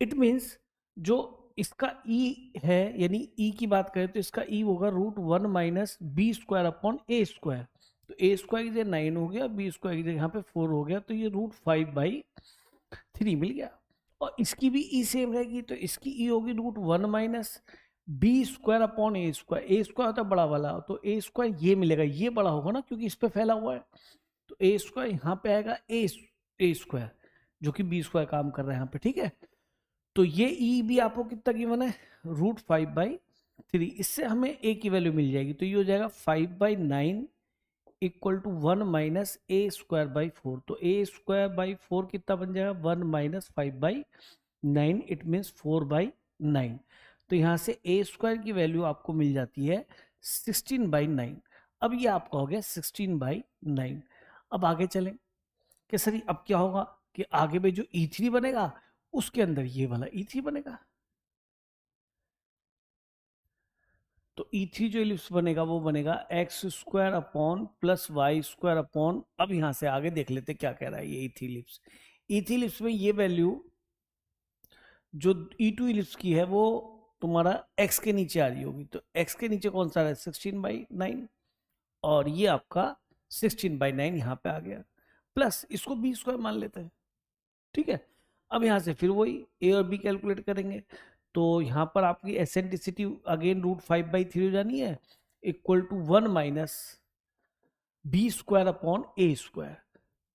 इट मीन्स जो इसका E है, यानी E की बात करें तो इसका E होगा √1 माइनस B² अपॉन A²। तो A² की जगह 9 हो गया, B² की जगह यहाँ पे 4 हो गया, तो ये √5/3 मिल गया। और इसकी भी E सेम रहेगी, तो इसकी E होगी √1 माइनस B² अपॉन A² होता है बड़ा वाला, तो A² ये मिलेगा, ये बड़ा होगा ना क्योंकि इस पे फैला हुआ है। तो A² यहाँ पे आएगा A² जो कि B² काम कर रहा है यहाँ पे, ठीक है। तो ये E भी आपको कितना गिवन है, √5/3। इससे हमें A की वैल्यू मिल जाएगी, तो ये हो जाएगा 5/9 इक्वल टू 1 माइनस A²/4। तो A²/4 कितना बन जाएगा, 1 माइनस 5/9, इट मीन्स 4/9। तो यहाँ से A² की वैल्यू आपको मिल जाती है 16/9। अब ये आपका हो गया 16/9। अब आगे चलें कि सर अब क्या होगा कि आगे में जो E3 बनेगा उसके अंदर ये वाला E3 बनेगा। तो E3 जो इलिप्स बनेगा वो बनेगा x² upon plus y² upon, अब यहां से आगे देख लेते क्या कह रहा है ये E3 इलिप्स। E3 इलिप्स में ये वैल्यू जो E2 इलिप्स की है वो तुम्हारा x के नीचे आ रही होगी। तो x के नीचे कौन सा है, 16/9, और ये आपका 16/9 यहाँ पे आ गया। प्लस इसको B² मान लेते हैं, ठीक है। अब यहां से फिर वही A और B कैलकुलेट करेंगे। तो यहाँ पर आपकी एसेंट्रिसिटी अगेन √5/3 हो जानी है, equal to 1 minus B² upon A²।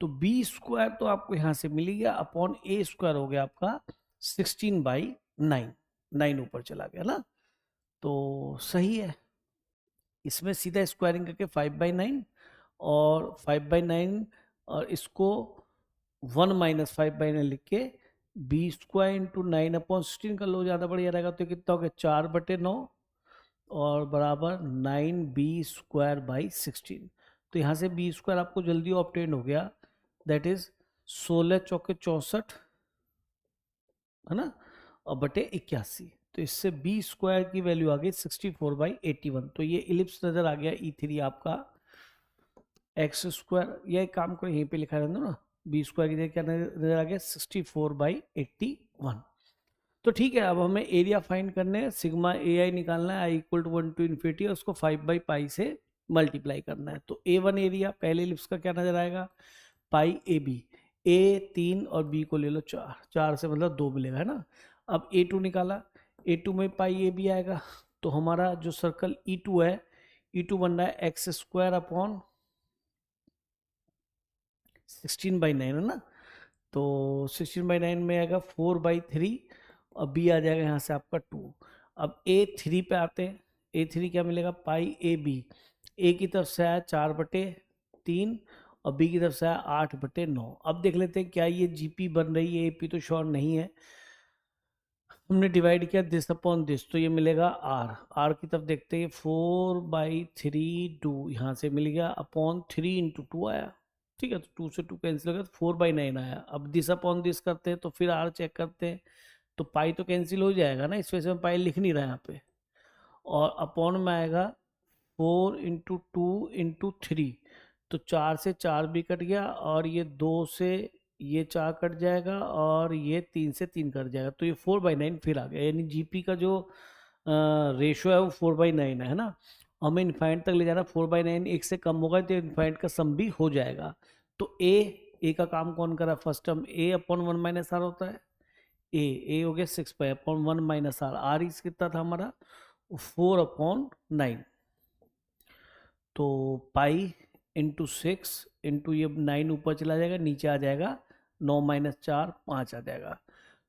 तो B² तो आपको यहां से मिल गया, अपॉन A² हो गया आपका 16/9, 9 ऊपर चला गया ना, तो सही है। इसमें सीधा स्क्वायरिंग करके 5/9 और 5/9 और इसको 1 माइनस 5/9 लिख के बी स्क्वायर इंटू 9/16 कर लो, ज़्यादा बढ़िया रहेगा। तो कितना हो गया 4/9 और बराबर 9b² बाई 16। तो यहाँ से बी स्क्वायर आपको जल्दी ऑब्टेन हो गया, दैट इज 16 चौके 64 है ना, और बटे 81। तो इससे बी स्क्वायर की वैल्यू आ गई 64/81। तो ये इलिप्स नजर आ गया E3 आपका x²। या एक काम करो यहीं पे लिखा रहना ना, बी स्क्वायर की जगह क्या नजर आ गया 64/81। तो ठीक है, अब हमें एरिया फाइंड करने हैं, सिग्मा ए आई निकालना है, I equal to 1 to infinity, और उसको 5/पाई से मल्टीप्लाई करना है। तो A1 एरिया पहले इलिप्स का क्या नजर आएगा, पाई ए बी। ए 3 और बी को ले लो 4, 4 से मतलब 2 मिलेगा है ना। अब A2 निकाला, A2 में पाई ए बी आएगा। तो हमारा जो सर्कल E2 है, E2 बन रहा है x² अपॉन 16/9 है ना। तो 16/9 में आएगा 4/3 और बी आ जाएगा यहाँ से आपका 2। अब A3 पे आते हैं, A3 क्या मिलेगा, पाई ए बी। ए की तरफ से आया 4/3 और बी की तरफ से आया 8/9। अब देख लेते हैं क्या ये जीपी बन रही है, एपी तो श्योर नहीं है। हमने डिवाइड किया दिस अपॉन दिस, तो ये मिलेगा आर। आर की तरफ देखते हैं 4/3 2 यहाँ से मिल गया अपॉन 3 इंटू 2 आया। ठीक है, तो 2 से 2 कैंसिल हो गया, तो 4/9 आया। अब दिस अपॉन दिस करते हैं तो फिर आर चेक करते हैं, तो पाई तो कैंसिल हो जाएगा ना, इस वजह से मैं पाई लिख नहीं रहा यहाँ पे। और अपॉन में आएगा 4 इंटू 2 इंटू 3, तो 4 से 4 भी कट गया, और ये 2 से ये 4 कट जाएगा, और ये 3 से 3 कट जाएगा। तो ये 4/9 फिर आ गया, यानी जीपी का जो रेशो है वो 4/9 है ना। हमें इन्फाइनाइट तक ले जाना, 4/9 एक से कम होगा तो इन्फाइनाइट का सम भी हो जाएगा। तो ए का काम कौन करा, first term a upon 1 minus r होता है। ए हो गया 6/1 माइनस आर, आर इस कितना था हमारा 4/9। तो पाई इंटू 6 इंटू ये 9 ऊपर चला जाएगा, नीचे आ जाएगा 9 माइनस 4 5 आ जाएगा।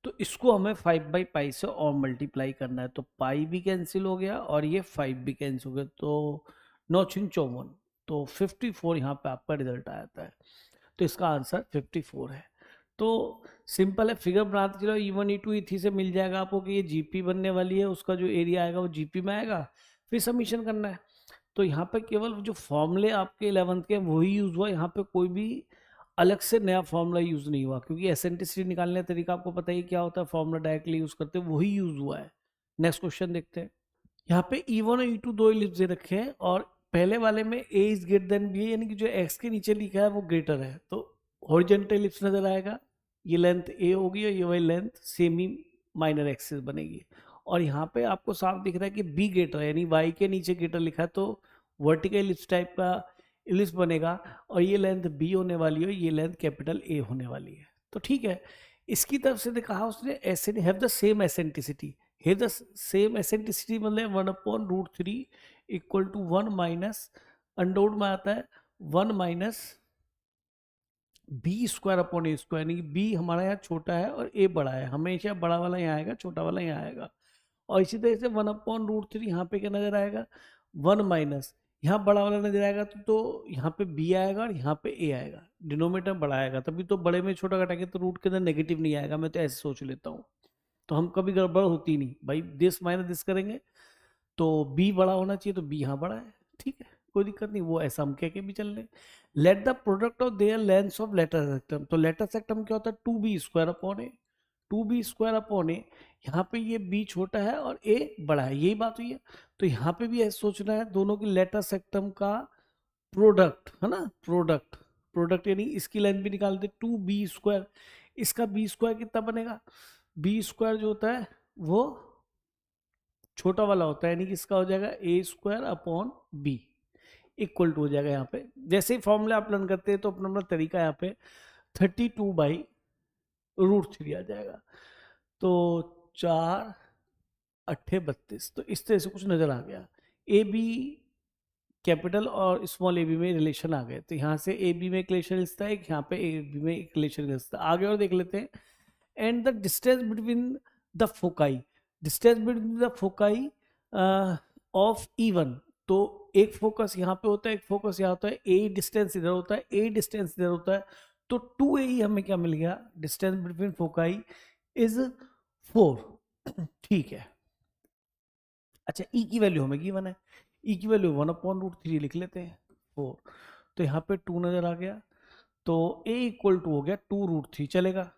तो इसको हमें 5/पाई से और मल्टीप्लाई करना है, तो पाई भी कैंसिल हो गया और ये 5 भी कैंसिल हो गया, तो 9×54, तो 54 यहाँ पे आपका रिजल्ट आता है। तो इसका आंसर 54 है। तो सिंपल है, फिगर बनाते चलो, E1 E2 E3 से मिल जाएगा आपको कि ये जीपी बनने वाली है, उसका जो एरिया आएगा वो जीपी में आएगा, फिर समीशन करना है। तो यहाँ पे केवल जो फॉर्मूले आपके 11th के वही यूज हुआ, यहाँ पे कोई भी अलग से नया फॉर्मूला यूज नहीं हुआ, क्योंकि एसेंट्रिसिटी निकालने का तरीका आपको पता ही क्या होता है, फॉर्मूला डायरेक्टली यूज करते हैं, वही यूज हुआ है। नेक्स्ट क्वेश्चन देखते हैं। यहाँ पे E1 और E2 दो इलिप्स दे रखे हैं, और पहले वाले में A is greater than B, यानी कि जो x के नीचे लिखा है वो ग्रेटर है, तो हॉरिजॉन्टल इलिप्स नजर आएगा। ये लेंथ A होगी और ये वही लेंथ सेमी माइनर एक्सिस बनेगी। और यहाँ पे आपको साफ दिख रहा है कि B ग्रेटर है, यानी y के नीचे ग्रेटर लिखा है, तो वर्टिकल इलिप्स टाइप का इलिप्स बनेगा, और ये लेंथ B होने वाली है, ये लेंथ कैपिटल A होने वाली है। तो ठीक है, इसकी तरफ से कहा उसने ऐसे हैव द सेम एसेंट्रिसिटी, है द सेम एसेंट्रिसिटी मतलब 1/√3 इक्वल टू 1 माइनस अंडर में आता है 1 माइनस B² अपॉन A², यानी कि B हमारा यहाँ छोटा है और A बड़ा है, हमेशा बड़ा वाला यहाँ आएगा, छोटा वाला यहाँ आएगा। और इसी तरह से 1/√3 यहाँ पे क्या नजर आएगा 1 माइनस, यहाँ बड़ा वाला नजर आएगा, तो यहाँ पे B आएगा और यहाँ पे A आएगा, डिनोमिनेटर बड़ा आएगा, तभी तो बड़े में छोटा घटाएंगे तो रूट के अंदर नेगेटिव नहीं आएगा, मैं तो ऐसे सोच लेता हूँ। तो हम कभी गड़बड़ होती नहीं भाई, दिस माइनस दिस करेंगे तो बी बड़ा होना चाहिए, तो बी यहाँ बड़ा है, ठीक है कोई दिक्कत नहीं, वो ऐसा हम कह के भी चल रहे। Let the product of their lengths of letter सेक्टम, तो लेटर सेक्टम क्या होता है 2b² अपॉन ए, 2b² अपॉन ए, यहाँ पे ये b छोटा है और a बड़ा है, यही बात हुई है। तो यहाँ पे भी ऐसे सोचना है, दोनों की लेटर सेक्टम का प्रोडक्ट है ना, प्रोडक्ट यानी इसकी लेंथ भी निकाल दे 2b², इसका b² कितना बनेगा, b² जो होता है वो छोटा वाला होता है, यानी कि इसका हो जाएगा A² upon B equal to हो जाएगा, यहाँ पे जैसे ही फॉर्मूला आप लर्न करते हैं तो अपना अपना तरीका यहाँ पे 32/√3 आ जाएगा, तो 4 8 32, तो इस तरह से कुछ नजर आ गया। ए बी कैपिटल और स्मॉल ए बी में रिलेशन आ गए, तो यहाँ से ए बी में एक रिलेशन रिश्ता है, यहाँ पे ए बी में एक रिलेशन रिश्ता। आगे और देख लेते हैं। And the distance between the foci, distance between the foci of E1, तो एक फोकस यहाँ पे होता है, एक फोकस यहाँ होता है, ए डिस्टेंस इधर होता है, ए डिस्टेंस इधर होता है, तो 2AE हमें क्या मिल गया, डिस्टेंस बिटवीन फोकाई इज 4। ठीक है। अच्छा, ई की वैल्यू हमें गिवन है, ई की वैल्यू 1/√3 लिख लेते हैं 4, तो यहाँ पे 2 नजर आ गया, तो a इक्वल टू हो गया 2√3, चलेगा,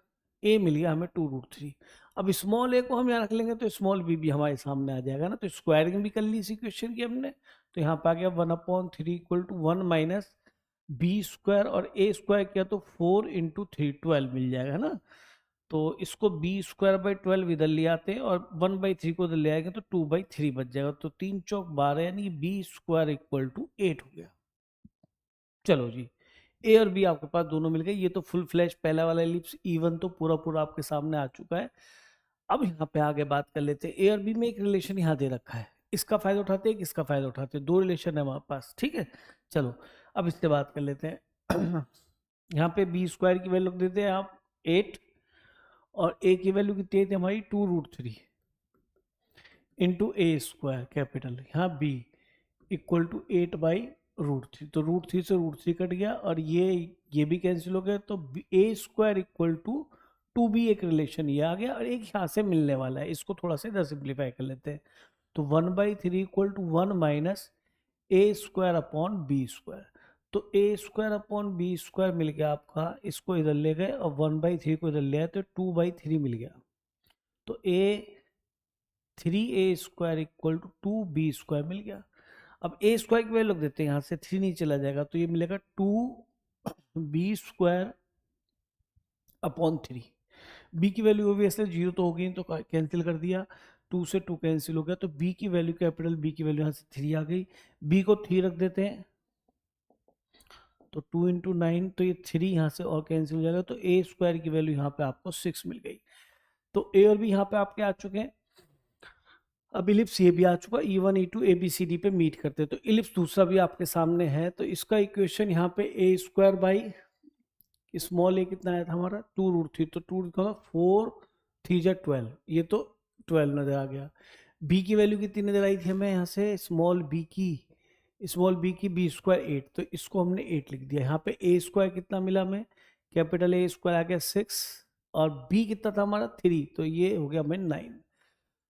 a मिल गया हमें 2√3। अब स्मॉल a को हम यहाँ रख लेंगे तो स्मॉल b भी हमारे सामने आ जाएगा ना, तो स्क्वायरिंग भी कर ली इसी क्वेश्चन की हमने, तो यहाँ पे आ गया 1/3 equal to 1 minus b square, और a स्क्वायर किया तो 4 इंटू 3 12 मिल जाएगा ना, तो इसको बी स्क्वायर बाई 12 इधर ले आते हैं और 1/3 को इधर ले आएंगे तो 2/3 बच जाएगा, तो 3 चौक 12 यानी बी स्क्वायर इक्वल टू 8 हो गया। चलो जी, ए और बी आपके पास दोनों मिल गए, ये तो फुल फ्लैश पहला वाला एलिप्स इवन तो पूरा पूरा आपके सामने आ चुका है। अब यहाँ पे आगे बात कर लेते हैं, ए और बी में एक रिलेशन यहाँ दे रखा है, इसका फायदा उठाते हैं, इसका फायदा उठाते हैं, दो रिलेशन है हमारे पास, ठीक है। चलो अब इससे बात कर लेते हैं। यहाँ पे बी स्क्वायर की वैल्यू देते हैं आप 8, और ए की वैल्यू कितनी थी हमारी 2√3 इंटू ए स्क्वायर कैपिटल, यहाँ बी इक्वल टू 8/√3, तो √3 से √3 कट गया, और ये भी कैंसिल हो गया, तो a square equal to 2b एक रिलेशन ये आ गया, और एक यहाँ से मिलने वाला है, इसको थोड़ा सा इधर सिंप्लीफाई कर लेते हैं, तो 1/3 equal to 1 minus a square upon b square, तो a square upon b square मिल गया आपका, इसको इधर ले गए और 1/3 को इधर ले आए तो 2/3 मिल गया, तो a 3a square equal to 2b square मिल गया। अब ए स्क्वायर की वैल्यू देते हैं, यहाँ से 3 नहीं चला जाएगा, तो ये मिलेगा 2b स्क्वायर अपॉन 3, b की वैल्यू ऑब्वियसली 0 तो होगी, तो कैंसिल कर दिया, 2 से 2 कैंसिल हो गया, तो b की वैल्यू कैपिटल b की वैल्यू यहाँ से 3 आ गई, b को 3 रख देते हैं, तो 2 इंटू 9, तो ये 3 यहाँ से और कैंसिल हो जाएगा, तो ए स्क्वायर की वैल्यू यहाँ पे आपको 6 मिल गई, तो ए और बी यहाँ पे आपके आ चुके हैं। अब इलिप्स ये भी आ चुका, E1 E2 ABCD पे मीट करते हैं, तो इलिप्स दूसरा भी आपके सामने है, तो इसका इक्वेशन यहाँ पे ए स्क्वायर बाई स्मॉल ए कितना आया था हमारा 2√3, तो 2 होगा 4 3 जा 12, ये तो 12 नजर आ गया। बी की वैल्यू कितनी नजर आई थी हमें यहाँ से, स्मॉल बी की बी स्क्वायर 8, तो इसको हमने 8 लिख दिया, यहाँ पे ए स्क्वायर कितना मिला हमें, कैपिटल ए स्क्वायर आ गया 6, और बी कितना था हमारा 3, तो ये हो गया हमें 9।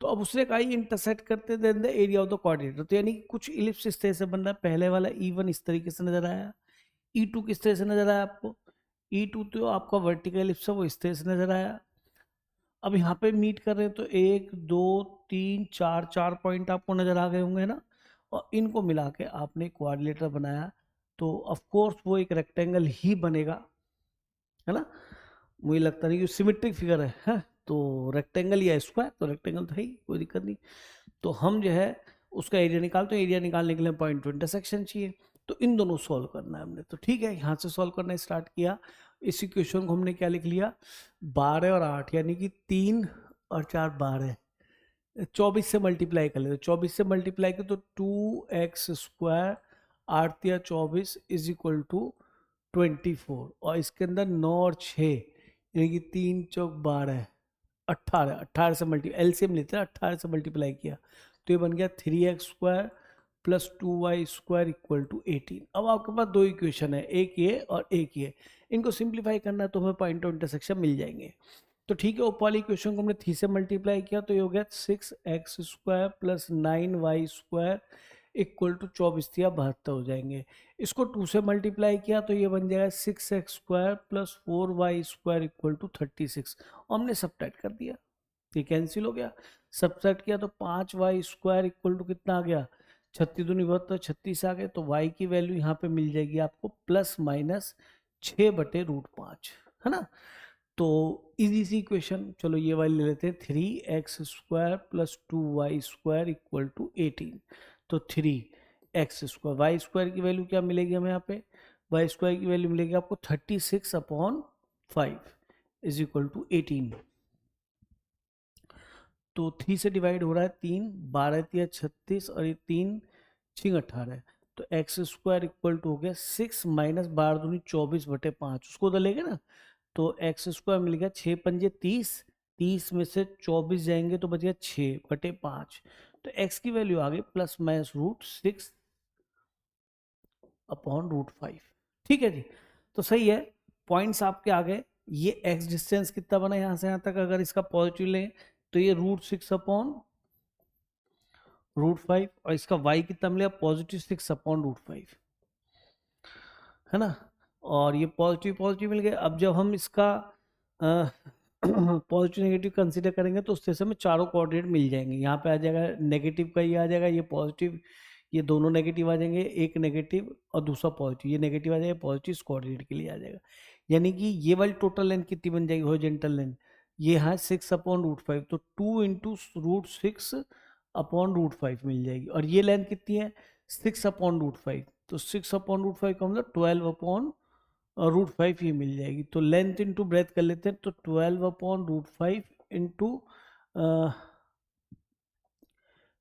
तो अब उसने कहा इंटरसेक्ट करते then the area of the coordinator, तो यानी कुछ इलिप्स इस तरह से बन रहा है, पहले वाला E1 इस तरीके से नजर आया, E2 किस तरह से नजर आया आपको, E2 तो आपका वर्टिकल इलिप्स है वो इस तरह से नजर आया। अब यहाँ पे मीट कर रहे हैं तो 1 2 3 4 4 पॉइंट आपको नजर आ गए होंगे ना, और इनको मिला के आपने क्वाड्रिलेटर बनाया, तो ऑफ कोर्स वो एक रेक्टेंगल ही बनेगा, है ना, मुझे लगता नहीं कि सिमेट्रिक फिगर है, तो रेक्टेंगल या स्क्वायर, तो रेक्टेंगल तो है ही, कोई दिक्कत नहीं, तो हम जो है उसका एरिया निकालते हैं, एरिया निकालने के लिए पॉइंट टू इंटरसेक्शन चाहिए, तो इन दोनों सॉल्व करना है हमने, तो ठीक है यहाँ से सॉल्व करना स्टार्ट किया। इस इक्वेशन को हमने क्या लिख लिया, 12 और 8 यानी कि 3 और 4 12, 24 से मल्टीप्लाई कर लेते, 24 से मल्टीप्लाई कर तो 2x स्क्वायर 8 या 24 इज इक्वल टू 24, और इसके अंदर 9 और 6 यानी कि 3 चौक 12 18, 18 से एलसीएम लेते हैं, 18 से मल्टीप्लाई किया तो ये बन गया 3x square plus 2y square equal to 18। अब आपके पास दो इक्वेशन है, एक ये और एक ये, इनको सिंप्लीफाई करना है तो हमें पॉइंट ऑफ इंटरसेक्शन मिल जाएंगे, तो ठीक है। ऊपर वाली इक्वेशन को हमने 3 से मल्टीप्लाई किया तो ये हो गया 6x square plus 9y square equal to 24 या 72 हो जाएंगे। इसको 2 से मल्टीप्लाई किया तो ये बन जाएगा 6x square plus 4y square equal to 36, और हमने सब्ट्रैक्ट कर दिया, ये कैंसिल हो गया, सब्ट्रैक्ट किया तो 5y स्क्वायर इक्वल टू कितना आ गया, 36 दूनी 72, 36 आ गए, तो y की वैल्यू यहाँ पे मिल जाएगी आपको प्लस माइनस 6/√5, है ना। तो इजी सी इक्वेशन, चलो ये वाली ले लेते हैं, 3x square plus 2y square equal to 18, तो 3x स्क्वायर, वाई स्क्वायर की वैल्यू क्या मिलेगी हमें यहाँ पे, वाई स्क्वायर की वैल्यू मिलेगी आपको 36/5 इज इक्वल टू 18, तो 3 से डिवाइड हो रहा है 3, 12 या 36 और ये 3 6 18, तो एक्स स्क्वायर इक्वल टू हो गया 6 माइनस 12 दूनी 24/5, उसको उधर लेंगे ना, तो एक्स स्क्वायर मिल गया 6 पंजे 30, 30 में से 24 जाएंगे तो बच गया 6/5, तो एक्स की वैल्यू आ गई प्लस माइनस √6 अपॉन रूट 5। ठीक है जी, तो सही है, पॉइंट्स आपके आ गए। ये एक्स डिस्टेंस कितना बना यहां से यहां तक, अगर इसका पॉजिटिव लें तो ये रूट 6 अपॉन रूट 5, और इसका वाई कितना मिलेगा, पॉजिटिव 6 अपॉन रूट 5, है ना। और ये पॉजिटिव पॉजिटिव मिल गया। अब जब हम इसका पॉजिटिव नेगेटिव कंसीडर करेंगे तो उससे हमें चारों कोऑर्डिनेट मिल जाएंगे। यहाँ पे आ जाएगा नेगेटिव का, ये आ जाएगा, ये पॉजिटिव, ये दोनों नेगेटिव आ जाएंगे, एक नेगेटिव और दूसरा पॉजिटिव, ये नेगेटिव आ जाएगा, पॉजिटिव इस कोऑर्डिनेट के लिए आ जाएगा। यानी कि ये वाली टोटल लेंथ कितनी बन जाएगी, हॉरिजॉन्टल लेंथ, ये है 6 अपॉन रूट 5, तो 2 इंटू रूट 6 अपॉन रूट 5 मिल जाएगी। और ये लेंथ कितनी है, 6 अपॉन रूट 5, तो 6 अपॉन रूट 5 का मतलब 12 अपॉन रूट 5 ये मिल जाएगी। तो लेंथ इंटू ब्रेथ कर लेते हैं, तो 12 upon root 5 into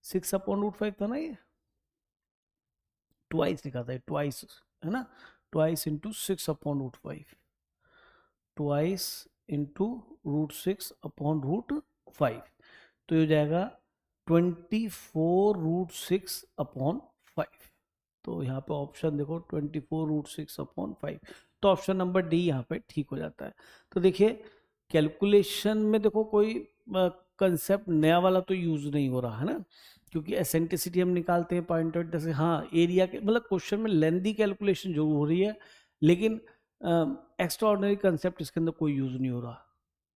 6 upon root 5 था ना, ये ट्वाइस लिखा था, ट्वाइस है ना, twice into 6 upon root 5, twice into root 6 upon root 5, तो ये हो जाएगा 24 रूट 6 अपॉन 5। तो यहाँ पे ऑप्शन देखो 24 रूट 6 अपॉन 5, तो ऑप्शन नंबर डी यहाँ पे ठीक हो जाता है। तो देखिए कैलकुलेशन में देखो कोई कंसेप्ट नया वाला तो यूज नहीं हो रहा है ना, क्योंकि एसेंट्रिसिटी हम निकालते हैं पॉइंट आउट जैसे, हाँ एरिया के मतलब क्वेश्चन में लेंथी कैलकुलेशन जो हो रही है, लेकिन एक्स्ट्रा ऑर्डिनरी कंसेप्ट इसके अंदर कोई यूज नहीं हो रहा।